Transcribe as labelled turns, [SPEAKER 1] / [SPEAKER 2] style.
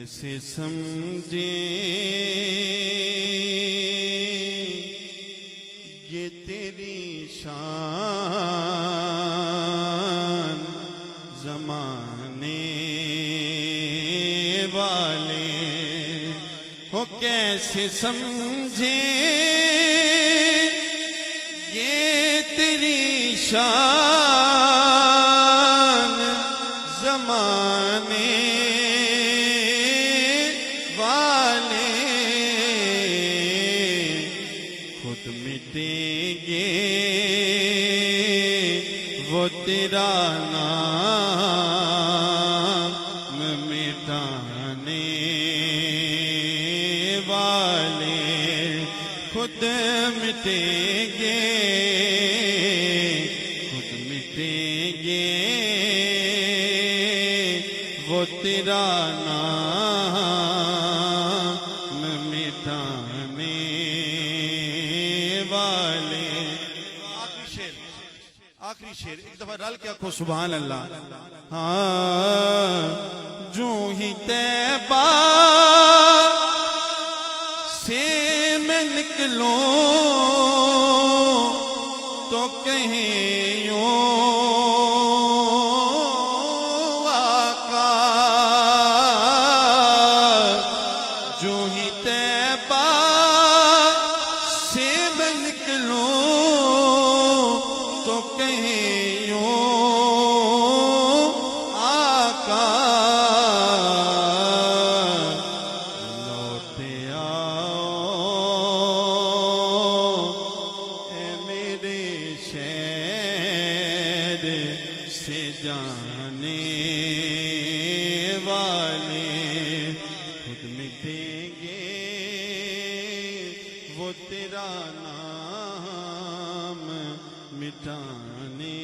[SPEAKER 1] کیسے سمجھیں یہ تیری شان زمانے والے ہو، کیسے سمجھیں یہ تیری شان زمانے والے، خود مٹیں گے وہ تیرا نام مٹانے والے، خود مٹیں گے، خود مٹیں گے وہ تیرا نام مٹانے والے۔ آخری شیر ایک دفعہ ڈال کے آنکھوں سبحان اللہ۔ ہاں جو ہی طیبہ سے میں نکلوں تو کہیں یوں آقا، جو ہی طیبہ سے میں نکلوں تو کہیں یوں آقا، لوٹ آؤ اے میرے شہر سے جانے والے، خود مٹیں گے وہ تیرا نام مٹانے